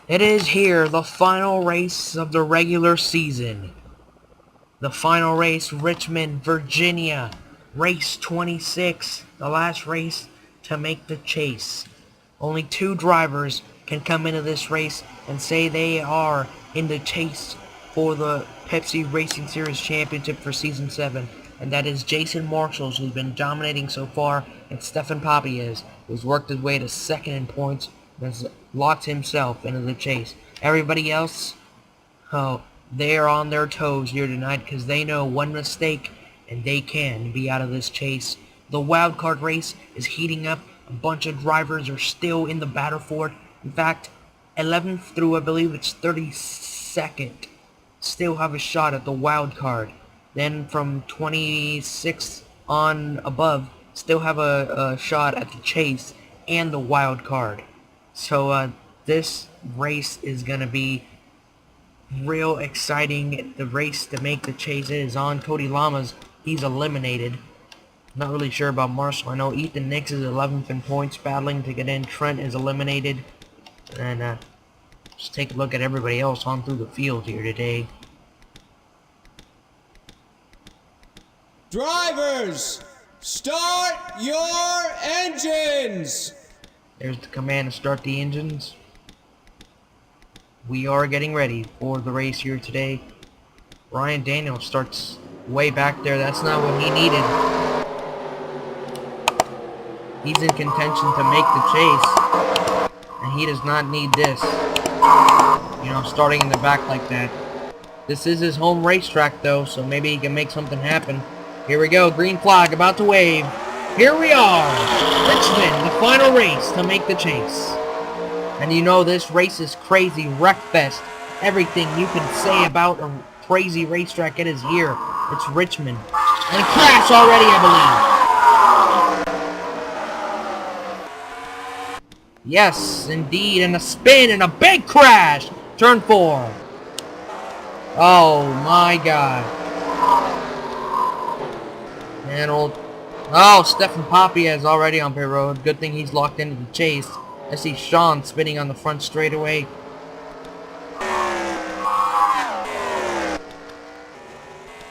It is here, the final race of the regular season. The final race, Richmond, Virginia. Race 26, the last race to make the chase. Only 2 drivers can come into this race and say they are in the chase for the Pepsi Racing Series Championship for Season 7. And that is Jason Marshall, who's been dominating so far, and Stefan Papiez, who's worked his way to second in points and has locked himself into the chase. Everybody else, oh, they are on their toes here tonight because they know one mistake and they can be out of this chase. The wildcard race is heating up. A bunch of drivers are still in the battle for it. In fact, 11th through I believe it's 32nd still have a shot at the wild card. Then from 26th on above still have a shot at the chase and the wild card. So this race is going to be real exciting. The race to make the chase is on. Cody Lamas, he's eliminated. Not really sure about Marshall. I know Ethan Nix is 11th in points, battling to get in. Trent is eliminated. And just take a look at everybody else on through the field here today. Drivers, start your engines! There's the command to start the engines. We are getting ready for the race here today. Ryan Daniels starts way back there. That's not what he needed. He's in contention to make the chase, and he does not need this. You know, starting in the back like that. This is his home racetrack, though, so maybe he can make something happen. Here we go, green flag about to wave. Here we are, Richmond, the final race to make the chase. And you know this race is crazy, wreckfest. Everything you can say about a crazy racetrack, it is here. It's Richmond. And a crash already, I believe. Yes, indeed, and a spin and a big crash. Turn 4. Oh my God. And Stefan Papiez is already on pit road. Good thing he's locked into the chase. I see Sean spinning on the front straightaway.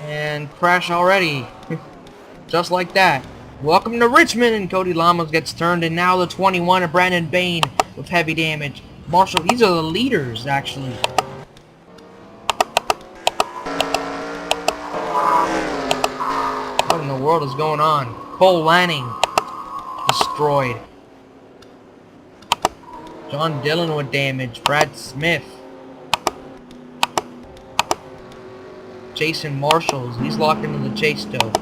And crash already. Just like that. Welcome to Richmond, and Cody Lamas gets turned, and now the 21 of Brandon Bain with heavy damage. Marshall, these are the leaders, actually. What in the world is going on? Cole Lanning destroyed. John Dillon with damage. Brad Smith. Jason Marshall, he's locked into the chase still.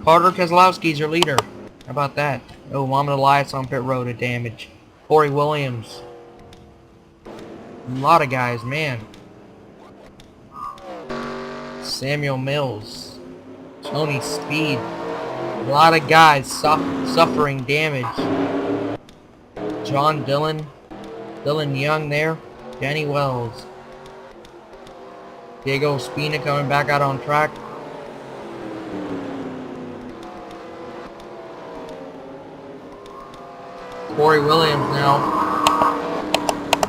Carter Keselowski's your leader. How about that? Oh, Muhammad Elias on pit road with damage. Corey Williams. A lot of guys, man. Samuel Mills. Tony Speed. A lot of guys suffering damage. John Dillon. Dylan Young there. Danny Wells. Diego Spina coming back out on track. Corey Williams now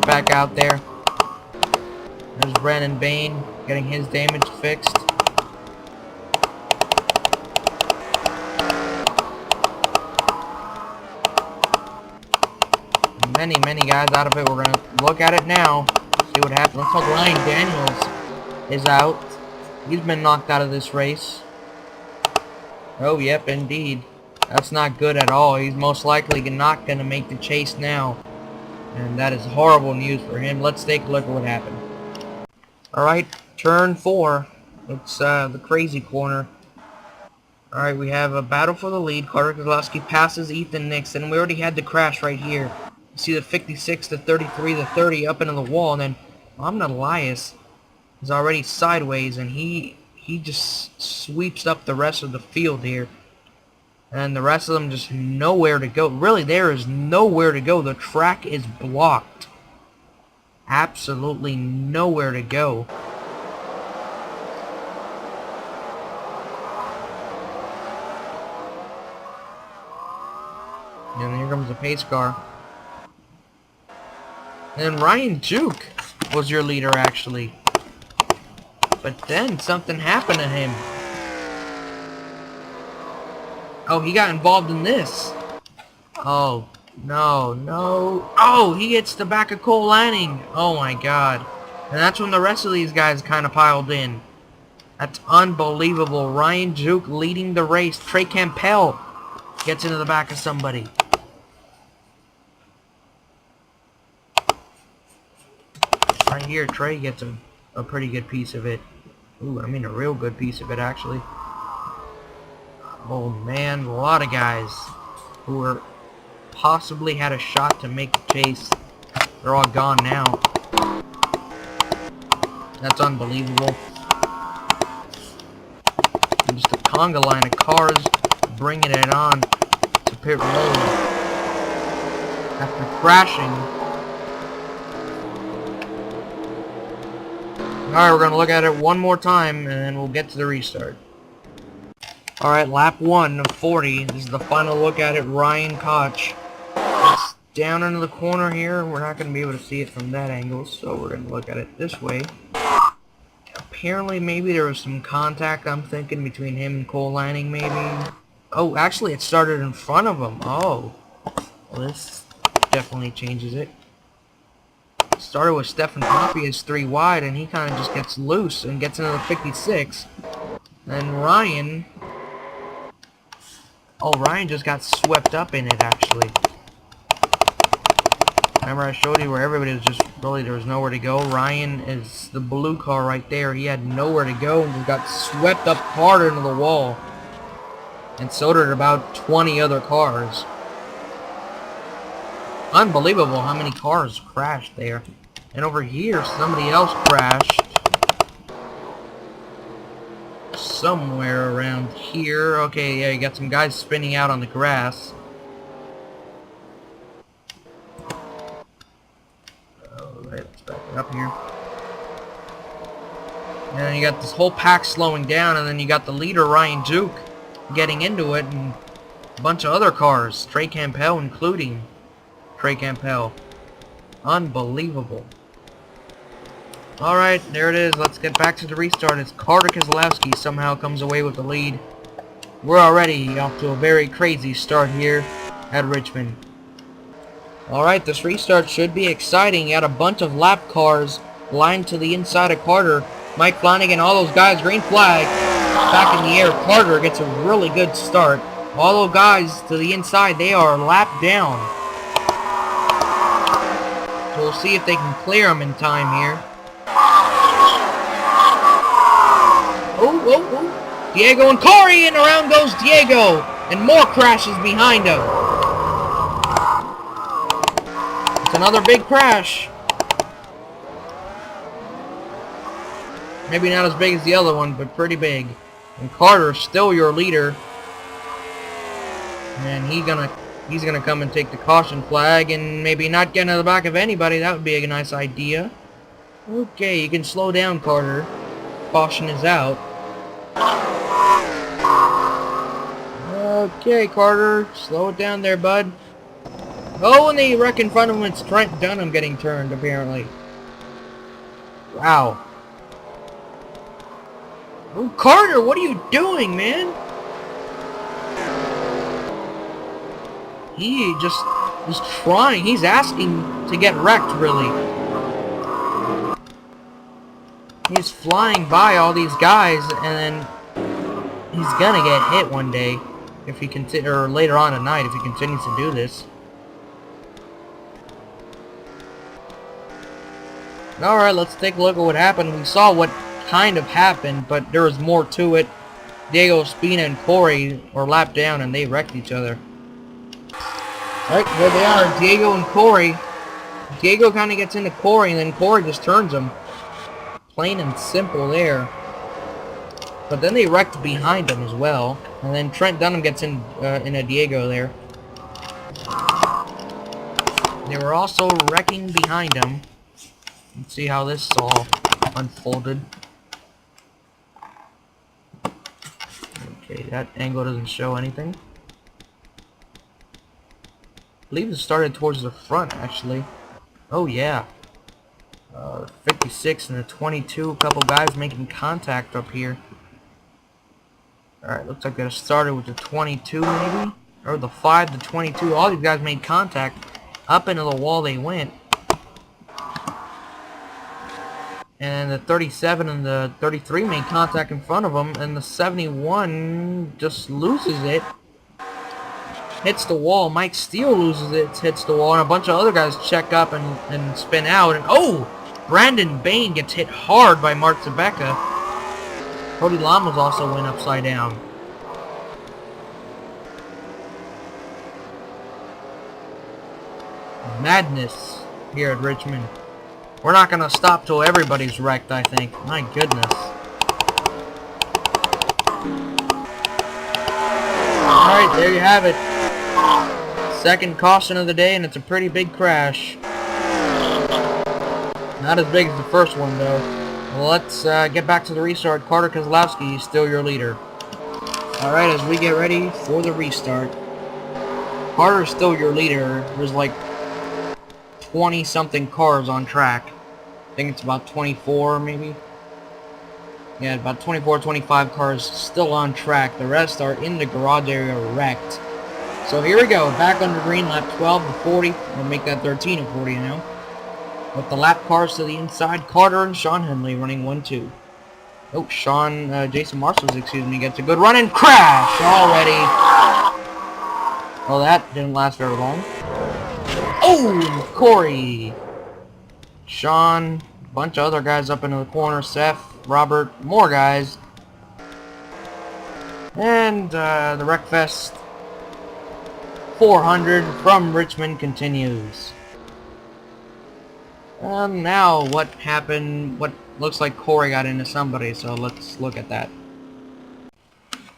back out there. There's Brandon Bain getting his damage fixed. Many guys out of it. We're going to look at it now. See what happens. Looks like Ryan Daniels is out. He's been knocked out of this race. Oh, yep, indeed. That's not good at all. He's most likely not going to make the chase now. And that is horrible news for him. Let's take a look at what happened. Alright, turn 4. It's the crazy corner. Alright, we have a battle for the lead. Carter Keselowski passes Ethan Nix, and we already had the crash right here. You see the 56, the 33, the 30 up into the wall, and then Muhammad Elias is already sideways, and he just sweeps up the rest of the field here. And the rest of them just nowhere to go. Really, there is nowhere to go. The track is blocked. Absolutely nowhere to go. And here comes the pace car. And Ryan Juke was your leader, actually. But then something happened to him. Oh, he got involved in this. Oh, no, no. Oh, he hits the back of Cole Lanning. Oh my god. And that's when the rest of these guys kind of piled in. That's unbelievable. Ryan Juke leading the race. Trey Campbell gets into the back of somebody. Right here, Trey gets a pretty good piece of it. Ooh, I mean a real good piece of it, actually. Oh man, a lot of guys who were possibly had a shot to make the chase. They're all gone now. That's unbelievable. And just a conga line of cars bringing it on to pit road after crashing. Alright, we're going to look at it one more time, and then we'll get to the restart. Alright, lap 1 of 40. This is the final look at it. Ryan Koch. It's down into the corner here. We're not going to be able to see it from that angle, so we're going to look at it this way. Apparently, maybe there was some contact, I'm thinking, between him and Cole Lanning, maybe. Oh, actually, it started in front of him. Oh. Well, this definitely changes it. Started with Stephen Poppy as 3 wide, and he kind of just gets loose and gets into the 56. And Ryan... Oh, Ryan just got swept up in it, actually. Remember I showed you where everybody was just... Really, there was nowhere to go. Ryan is the blue car right there. He had nowhere to go and just got swept up hard into the wall. And so did about 20 other cars. Unbelievable how many cars crashed there. And over here, somebody else crashed. Somewhere around here. Okay, yeah, you got some guys spinning out on the grass. Alright, let's back it up here. And then you got this whole pack slowing down, and then you got the leader, Ryan Juke, getting into it, and a bunch of other cars. Trey Campbell including. Trey Campbell. Unbelievable. Alright, there it is. Let's get back to the restart. It's Carter Keselowski somehow comes away with the lead. We're already off to a very crazy start here at Richmond. Alright, this restart should be exciting. You got a bunch of lap cars lined to the inside of Carter. Mike Flanagan, all those guys, green flag. Back in the air. Carter gets a really good start. All those guys to the inside, they are lapped down. So we'll see if they can clear them in time here. Oh. Diego and Corey, and around goes Diego. And more crashes behind him. It's another big crash. Maybe not as big as the other one, but pretty big. And Carter's still your leader. And he's gonna come and take the caution flag and maybe not get into the back of anybody. That would be a nice idea. Okay, you can slow down, Carter. Caution is out. Okay, Carter, slow it down there, bud. Oh, and the wreck in front of him, it's Trent Dunham getting turned, apparently. Wow. Oh, Carter, what are you doing, man? He just is trying. He's asking to get wrecked, really. He's flying by all these guys, and then he's gonna get hit one day if he or later on tonight if he continues to do this. Alright, let's take a look at what happened. We saw what kind of happened, but there was more to it. Diego Espina and Corey were lapped down and they wrecked each other. Alright, there they are, Diego and Corey. Diego kind of gets into Corey and then Corey just turns him. Plain and simple there. But then they wrecked behind him as well. And then Trent Dunham gets in a Diego there. They were also wrecking behind him. Let's see how this all unfolded. Okay, that angle doesn't show anything. I believe it started towards the front, actually. Oh yeah. 56 and a 22. A couple guys making contact up here. Alright, looks like they started with the 22 maybe? Or the 5 to 22. All these guys made contact. Up into the wall they went. And the 37 and the 33 made contact in front of them. And the 71 just loses it. Hits the wall. Mike Steele loses it. Hits the wall. And a bunch of other guys check up and spin out. And oh! Brandon Bain gets hit hard by Mark Zabeka. Cody Lamas also went upside down. Madness here at Richmond. We're not going to stop till everybody's wrecked, I think. My goodness. Alright, there you have it. Second caution of the day, and it's a pretty big crash. Not as big as the first one, though. Well, let's get back to the restart. Carter Kozlowski is still your leader. Alright, as we get ready for the restart. Carter's still your leader. There's like 20-something cars on track. I think it's about 24, maybe. Yeah, about 24, 25 cars still on track. The rest are in the garage area wrecked. So here we go. Back under green, lap 12 to 40. We'll make that 13 to 40 now. With the lap cars to the inside, Carter and Sean Henley running 1-2. Oh, Jason Marshall, excuse me, gets a good run and crash already. Well, that didn't last very long. Oh, Corey. Sean, a bunch of other guys up into the corner. Seth, Robert, more guys. And the Wreckfest 400 from Richmond continues. Now what happened? What looks like Corey got into somebody, so let's look at that.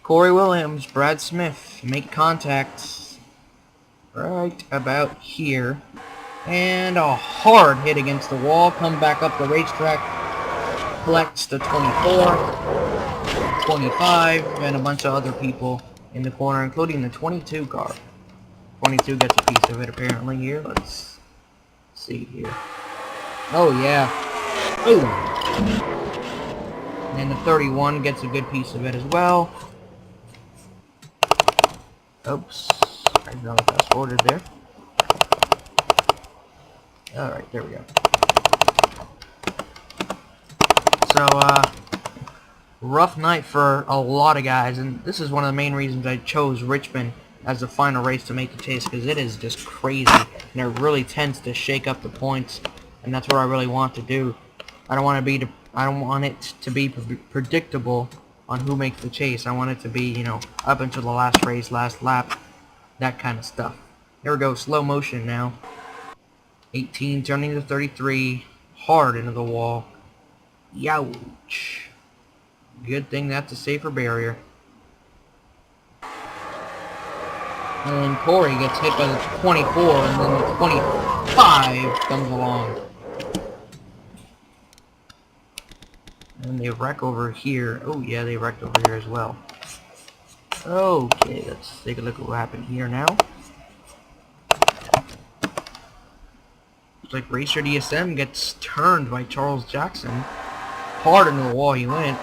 Corey Williams, Brad Smith make contact right about here. And a hard hit against the wall. Come back up the racetrack. Collects the 24, 25, and a bunch of other people in the corner, including the 22 car. 22 gets a piece of it apparently here. Let's see here. Oh yeah. Ooh. And the 31 gets a good piece of it as well. Oops. I know fast forwarded there. Alright, there we go. So, rough night for a lot of guys, and this is one of the main reasons I chose Richmond as the final race to make the chase, because it is just crazy, and it really tends to shake up the points, and that's what I really want to do. I don't want it to be predictable on who makes the chase. I want it to be, you know, up until the last race, last lap, that kind of stuff. Here we go, slow motion now. 18 turning to 33, hard into the wall. Youch. Good thing that's a safer barrier. And then Corey gets hit by the 24, and then the 25 comes along. And they wreck over here. Oh yeah, they wrecked over here as well. Okay, let's take a look at what happened here now. Looks like Racer DSM gets turned by Charles Jackson. Hard into the wall he went.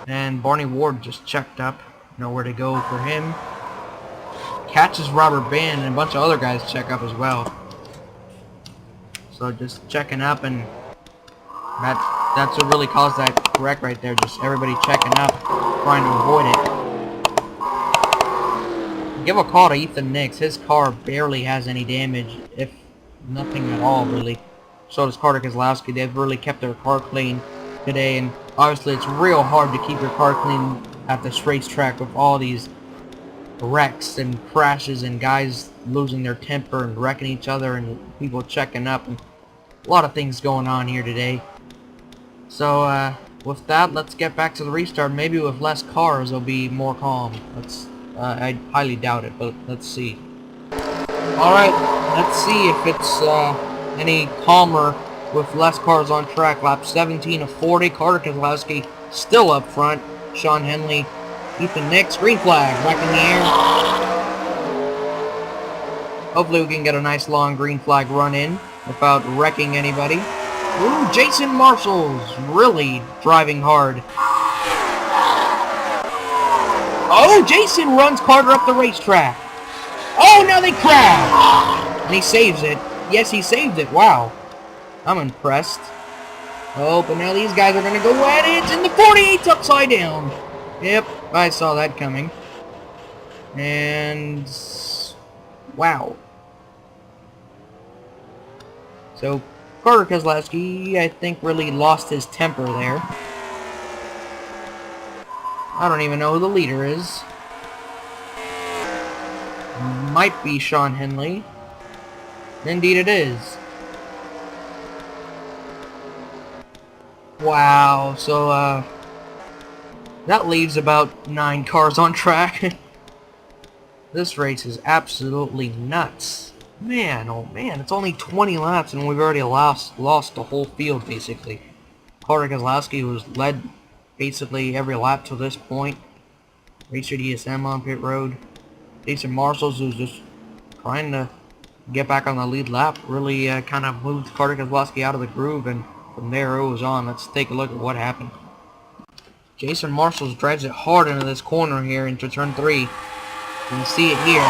And Barney Ward just checked up. Nowhere to go for him. Catches Robert Band, and a bunch of other guys check up as well. So just checking up, and that's what really caused that wreck right there. Just everybody checking up, trying to avoid it. Give a call to Ethan Nix. His car barely has any damage, if nothing at all, really. So does Carter Kozlowski. They've really kept their car clean today, and obviously it's real hard to keep your car clean at this racetrack with all these wrecks and crashes and guys losing their temper and wrecking each other and people checking up, and a lot of things going on here today. So with that, let's get back to the restart. Maybe with less cars it'll be more calm. I highly doubt it, but let's see. Alright, let's see if it's any calmer with less cars on track. Lap 17 of 40, Carter Kozlowski still up front. Sean Henley, Ethan Nix, green flag, back in the air. Hopefully we can get a nice long green flag run in. without wrecking anybody. Ooh, Jason Marshall's really driving hard. Oh, Jason runs Carter up the racetrack. Oh, now they crash. And he saves it. Yes, he saved it. Wow. I'm impressed. Oh, but now these guys are going to go at it, and the 48's upside down. Yep, I saw that coming. And... wow. So, Carter Keselowski, I think, really lost his temper there. I don't even know who the leader is. Might be Sean Henley. Indeed it is. Wow, so, that leaves about 9 cars on track. This race is absolutely nuts. Man, oh man, it's only 20 laps and we've already lost the whole field, basically. Carter Keselowski was led basically every lap to this point. Racer DSM on pit road. Jason Marshall, who's just trying to get back on the lead lap, really kind of moved Carter Keselowski out of the groove, and from there it was on. Let's take a look at what happened. Jason Marshall drives it hard into this corner here into turn 3. You can see it here.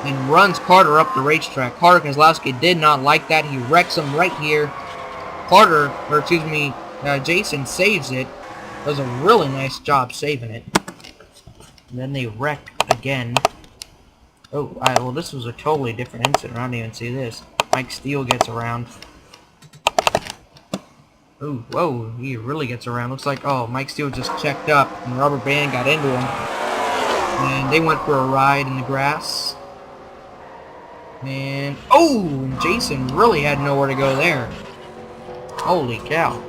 And runs Carter up the racetrack. Carter Keselowski did not like that. He wrecks him right here. Jason saves it. Does a really nice job saving it. And then they wreck again. Oh, well, this was a totally different incident. I didn't even see this. Mike Steele gets around. Ooh, whoa, he really gets around. Looks like, oh, Mike Steele just checked up, and Robert Band got into him. And they went for a ride in the grass. And, oh, and Jason really had nowhere to go there. Holy cow.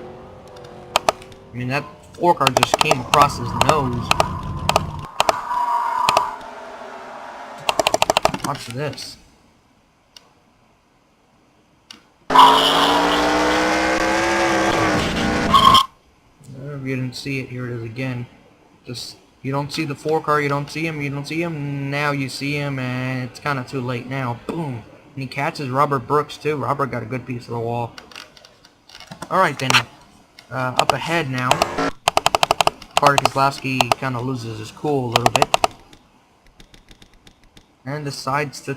I mean, that 4-car just came across his nose. Watch this. If you didn't see it, here it is again. Just, you don't see the 4-car, you don't see him, now you see him, and it's kind of too late now. Boom. And he catches Robert Brooks, too. Robert got a good piece of the wall. Alright then, up ahead now. Carter Keselowski kind of loses his cool a little bit. And decides to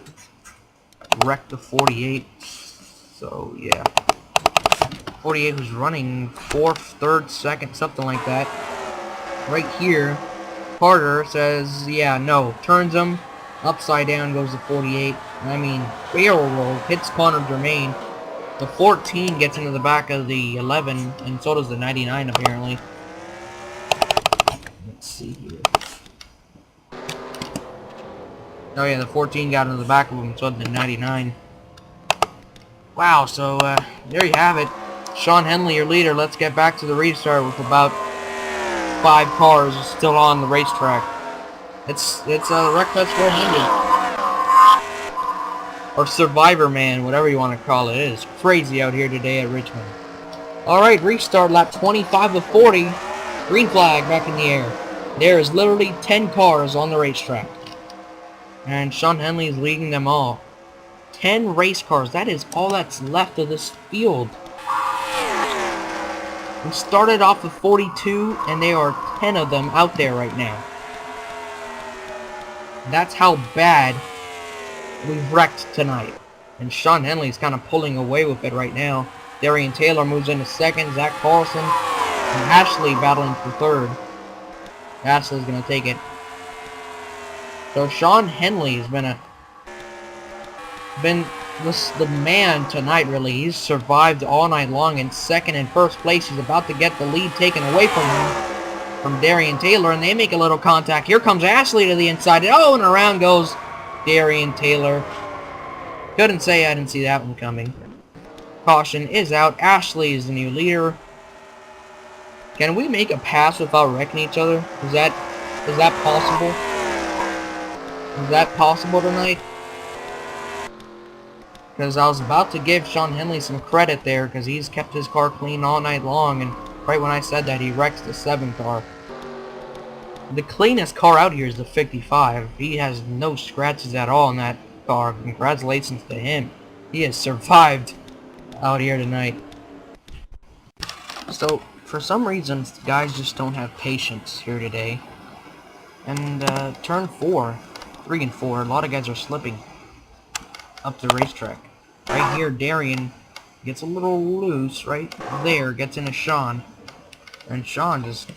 wreck the 48. So, yeah. 48 was running 4th, 3rd, 2nd, something like that. Right here, Carter says, yeah, no. Turns him, upside down goes the 48. I mean, barrel roll, hits Connor Germain. The 14 gets into the back of the 11, and so does the 99, apparently. Let's see here. Oh yeah, the 14 got into the back of him, so did the 99. Wow, so, there you have it. Sean Henley, your leader. Let's get back to the restart with about 5 cars still on the racetrack. It's a Wreckfest 400. Or Survivor Man, whatever you want to call it. It is crazy out here today at Richmond. Alright, restart lap 25 of 40. Green flag back in the air. There is literally 10 cars on the racetrack. And Sean Henley is leading them all. 10 race cars. That is all that's left of this field. We started off with 42, and there are 10 of them out there right now. That's how bad we've wrecked tonight. And Sean Henley's kind of pulling away with it right now. Darian Taylor moves into 2nd, Zach Carlson, and Ashley battling for 3rd. Ashley's going to take it. So Sean Henley has been the man tonight, really. He's survived all night long in 2nd and 1st place. He's about to get the lead taken away from him, from Darian Taylor, and they make a little contact. Here comes Ashley to the inside. Oh, and around goes Darian Taylor. Couldn't say I didn't see that one coming. Caution is out. Ashley is the new leader. Can we make a pass without wrecking each other? Is that possible? Is that possible tonight? Because I was about to give Sean Henley some credit there, because he's kept his car clean all night long, and right when I said that, he wrecks the 7 car. The cleanest car out here is the 55. He has no scratches at all in that car. Congratulations to him. He has survived out here tonight. So, for some reason, guys just don't have patience here today. And, turn 4, 3 and 4, a lot of guys are slipping up the racetrack. Right here, Darian gets a little loose, right there, gets into Sean. And Sean just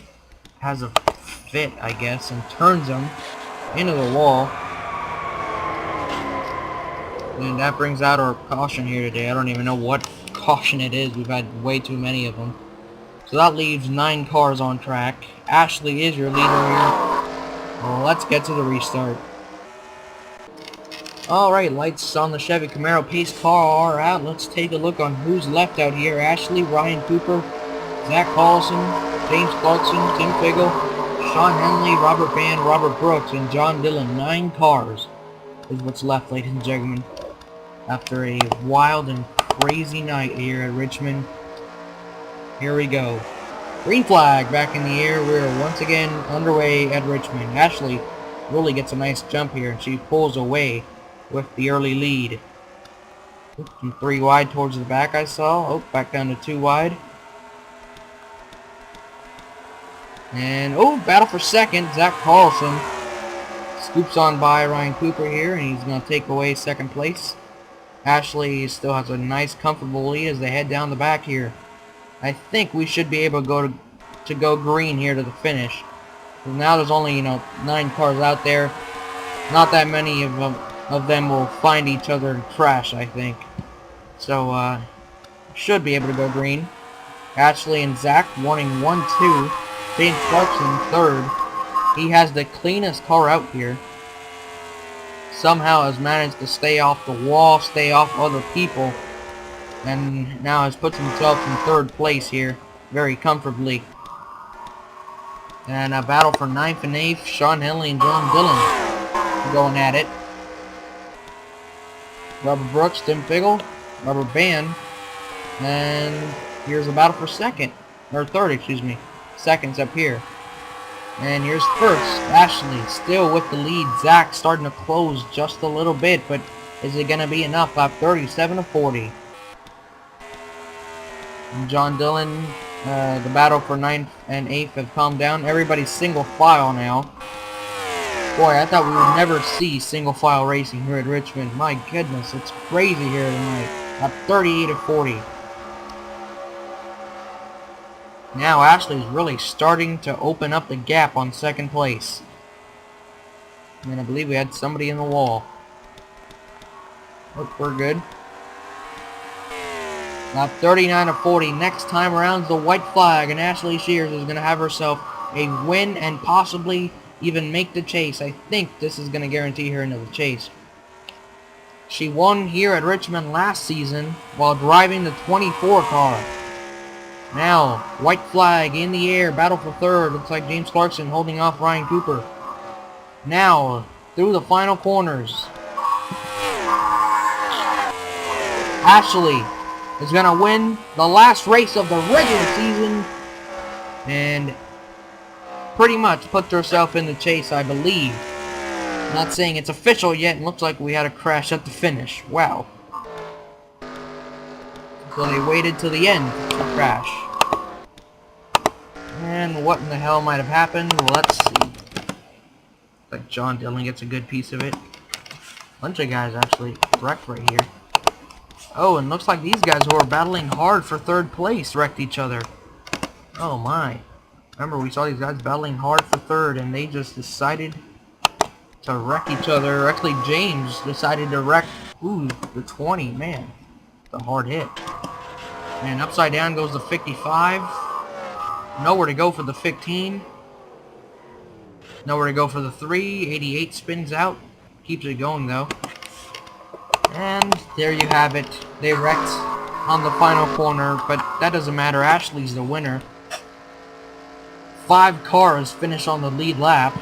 has a fit, I guess, and turns him into the wall. And that brings out our caution here today. I don't even know what caution it is. We've had way too many of them. So that leaves 9 cars on track. Ashley is your leader here. Well, let's get to the restart. Alright, lights on the Chevy Camaro pace car are out. Let's take a look on who's left out here. Ashley, Ryan Cooper, Zach Paulson, James Clarkson, Tim Figgle, Sean Henley, Robert Band, Robert Brooks, and John Dillon. 9 cars is what's left, ladies and gentlemen, after a wild and crazy night here at Richmond. Here we go. Green flag back in the air. We're once again underway at Richmond. Ashley really gets a nice jump here, and she pulls away with the early lead. From 3 wide towards the back, I saw. Oh, back down to 2 wide. And, oh, battle for second. Zach Carlson scoops on by Ryan Cooper here, and he's going to take away second place. Ashley still has a nice, comfortable lead as they head down the back here. I think we should be able to go green here to the finish. Now there's only, 9 cars out there. Not that many of them will find each other and crash, I think. So, should be able to go green. Ashley and Zach running 1-2. James Clarkson third. He has the cleanest car out here. Somehow has managed to stay off the wall, stay off other people, and now has put himself in 3rd place here, very comfortably. And a battle for 9th and 8th, Sean Henley and John Dillon going at it. Robert Brooks, Tim Figgle, Robert Band, and here's a battle for 2nd, or 3rd, excuse me. 2nd's up here. And here's 1st, Ashley, still with the lead. Zach starting to close just a little bit, but is it going to be enough? Lap 37-40. And John Dillon, the battle for 9th and 8th have calmed down. Everybody's single file now. Boy, I thought we would never see single file racing here at Richmond. My goodness, it's crazy here tonight. Lap 38-40. Now Ashley's really starting to open up the gap on 2nd place. And I believe we had somebody in the wall. Oh, we're good. Lap 39-40. Next time around the white flag, and Ashley Shears is going to have herself a win and possibly even make the chase. I think this is going to guarantee her into the chase. She won here at Richmond last season while driving the 24 car. Now, white flag in the air, battle for 3rd. Looks like James Clarkson holding off Ryan Cooper. Now, through the final corners. Ashley is going to win the last race of the regular season. And pretty much puts herself in the chase, I believe. I'm not saying it's official yet. It looks like we had a crash at the finish. Wow. So they waited till the end to crash. And what in the hell might have happened? Well, let's see. Like John Dillon gets a good piece of it. Bunch of guys actually wrecked right here. Oh, and looks like these guys who are battling hard for 3rd place wrecked each other. Oh my. Remember, we saw these guys battling hard for 3rd, and they just decided to wreck each other. Actually, James decided to wreck, the 20. Man, it's a hard hit. And upside down goes the 55. Nowhere to go for the 15. Nowhere to go for the 3. 88 spins out. Keeps it going, though. And there you have it. They wrecked on the final corner, but that doesn't matter. Ashley's the winner. 5 cars finish on the lead lap.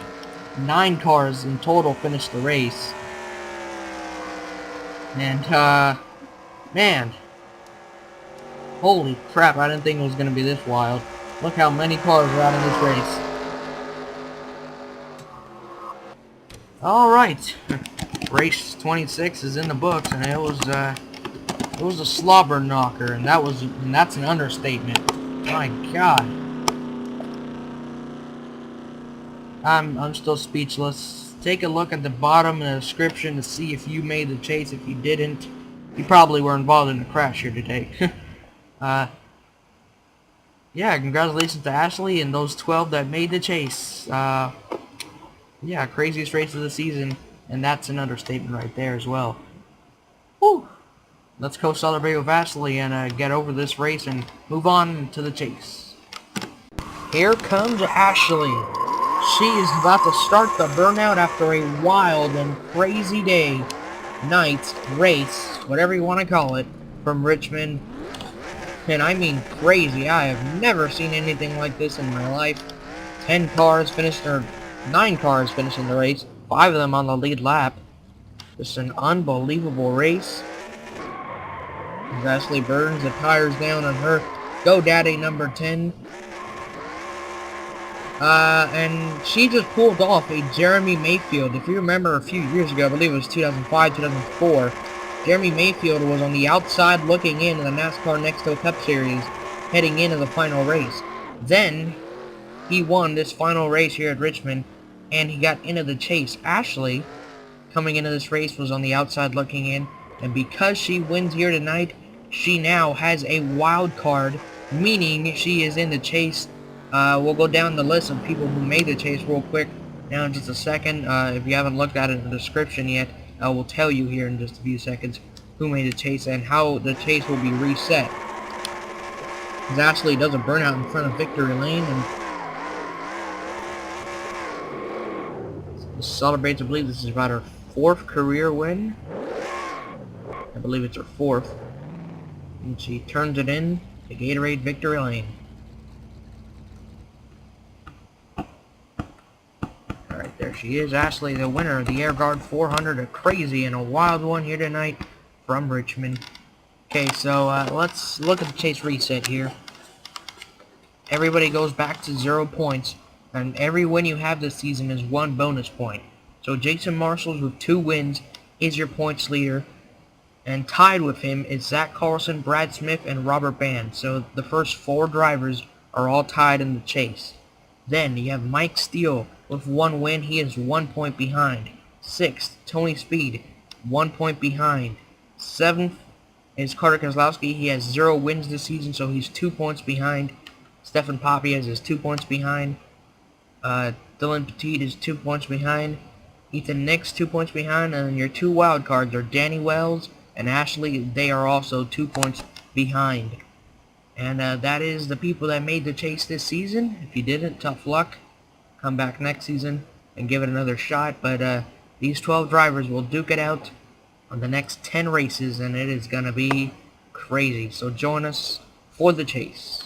9 cars in total finish the race. And, man. Holy crap, I didn't think it was going to be this wild. Look how many cars are out of this race. Alright. Race 26 is in the books, and it was It was a slobber knocker, and that's an understatement. My God. I'm still speechless. Take a look at the bottom in the description to see if you made the chase. If you didn't, you probably were involved in a crash here today. Yeah, congratulations to Ashley and those 12 that made the chase. Yeah, craziest race of the season, and that's an understatement right there as well. Woo! Let's go celebrate with Ashley and get over this race and move on to the chase. Here comes Ashley. She is about to start the burnout after a wild and crazy day, night, race, whatever you want to call it, from Richmond. And I mean crazy. I have never seen anything like this in my life. 10 cars finished, or 9 cars finishing the race, 5 of them on the lead lap. Just an unbelievable race. As Ashley burns the tires down on her GoDaddy number 10. And she just pulled off a Jeremy Mayfield. If you remember a few years ago, I believe it was 2005, 2004, Jeremy Mayfield was on the outside looking in the NASCAR Next Cup Series, heading into the final race. Then, he won this final race here at Richmond, and he got into the chase. Ashley, coming into this race, was on the outside looking in, and because she wins here tonight, she now has a wild card, meaning she is in the chase. We'll go down the list of people who made the chase real quick now in just a second. If you haven't looked at it in the description yet, I will tell you here in just a few seconds who made the chase and how the chase will be reset. As Ashley does a burnout in front of victory lane and celebrates, I believe this is about her 4th career win. I believe it's her 4th. And she turns it in to Gatorade victory lane. Alright, there she is. Ashley, the winner of the Air Guard 400. A crazy and a wild one here tonight from Richmond. Okay, so let's look at the chase reset here. Everybody goes back to 0 points. And every win you have this season is 1 bonus point. So Jason Marshall with 2 wins is your points leader. And tied with him is Zach Carlson, Brad Smith, and Robert Band. So the first 4 drivers are all tied in the chase. Then you have Mike Steele with 1 win. He is 1 point behind. 6th, Tony Speed, 1 point behind. 7th is Carter Keselowski. He has 0 wins this season, so he's 2 points behind. Stephen Poppy has his 2 points behind. Dylan Petit is 2 points behind. Ethan Nix 2 points behind. And your 2 wild cards are Danny Wells and Ashley. They are also 2 points behind. And that is the people that made the chase this season. If you didn't, tough luck. Come back next season and give it another shot. But these 12 drivers will duke it out on the next 10 races, and it is going to be crazy. So join us for the chase.